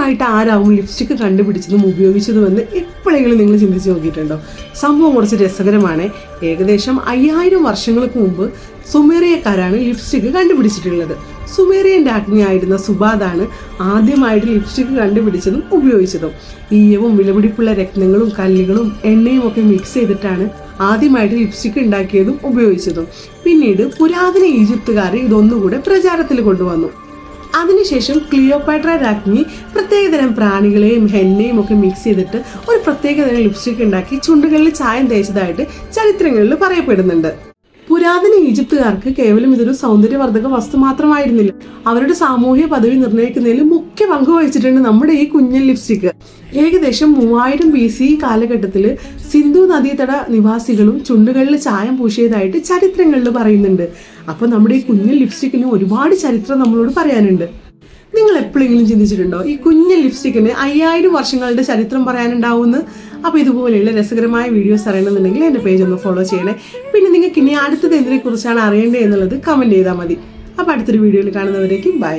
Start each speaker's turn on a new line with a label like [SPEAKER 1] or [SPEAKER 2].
[SPEAKER 1] ആദ്യമായിട്ട് ആരാവും ലിപ്സ്റ്റിക്ക് കണ്ടുപിടിച്ചതും ഉപയോഗിച്ചതുമെന്ന് എപ്പോഴെങ്കിലും നിങ്ങൾ ചിന്തിച്ച് നോക്കിയിട്ടുണ്ടോ? സംഭവം കുറച്ച് രസകരമാണ്. ഏകദേശം 5000 വർഷങ്ങൾക്ക് മുമ്പ് സുമേറിയക്കാരാണ് ലിപ്സ്റ്റിക്ക് കണ്ടുപിടിച്ചിട്ടുള്ളത്. സുമേറിയൻ രാജ്ഞിയായിരുന്ന സുബാദാണ് ആദ്യമായിട്ട് ലിപ്സ്റ്റിക്ക് കണ്ടുപിടിച്ചതും ഉപയോഗിച്ചതും. ഈയവും വിലപിടിപ്പുള്ള രത്നങ്ങളും കല്ലുകളും എണ്ണയും ഒക്കെ മിക്സ് ചെയ്തിട്ടാണ് ആദ്യമായിട്ട് ലിപ്സ്റ്റിക്ക് ഉണ്ടാക്കിയതും ഉപയോഗിച്ചതും. പിന്നീട് പുരാതന ഈജിപ്തുകാർ ഇതൊന്നുകൂടെ പ്രചാരത്തിൽ കൊണ്ടുവന്നു. അതിനുശേഷം ക്ലിയോപാട്ര രാജ്ഞി പ്രത്യേകതരം പ്രാണികളെയും ഹെന്നയും ഒക്കെ മിക്സ് ചെയ്തിട്ട് ഒരു പ്രത്യേകതരം ലിപ്സ്റ്റിക് ഉണ്ടാക്കി ചുണ്ടുകളിൽ ചായം തേച്ചതായിട്ട് ചരിത്രങ്ങളിൽ പറയപ്പെടുന്നുണ്ട്. പുരാതന ഈജിപ്തുകാർക്ക് കേവലം ഇതൊരു സൗന്ദര്യവർദ്ധക വസ്തു മാത്രമായിരുന്നില്ല, അവരുടെ സാമൂഹ്യ പദവി നിർണ്ണയിക്കുന്നതിൽ മുഖ്യ പങ്ക് വഹിച്ചിട്ടുണ്ട് നമ്മുടെ ഈ കുഞ്ഞൻ ലിപ്സ്റ്റിക്. ഏകദേശം 3000 BC കാലഘട്ടത്തിൽ സിന്ധു നദീതട നിവാസികളും ചുണ്ടുകളിൽ ചായം പൂശിയതായിട്ട് ചരിത്രങ്ങളിൽ പറയുന്നുണ്ട്. അപ്പോൾ നമ്മുടെ ഈ കുഞ്ഞൻ ലിപ്സ്റ്റിക്കിന് ഒരുപാട് ചരിത്രം നമ്മളോട് പറയാനുണ്ട്. നിങ്ങൾ എപ്പോഴെങ്കിലും ചിന്തിച്ചിട്ടുണ്ടോ ഈ കുഞ്ഞൻ ലിപ്സ്റ്റിക്കിന് 5000 വർഷങ്ങളുടെ ചരിത്രം പറയാനുണ്ടാവുമെന്ന്? അപ്പോൾ ഇതുപോലെയുള്ള രസകരമായ വീഡിയോസ് അറിയണമെന്നുണ്ടെങ്കിൽ എൻ്റെ പേജ് ഒന്ന് ഫോളോ ചെയ്യണേ. പിന്നെ നിങ്ങൾക്ക് ഇനി അടുത്തത് എന്തിനെ കുറിച്ചാണ് അറിയേണ്ടത് എന്നുള്ളത് കമൻറ്റ് ചെയ്താൽ മതി. അപ്പോൾ അടുത്തൊരു വീഡിയോയിൽ കാണുന്നവരേക്കും ബൈ.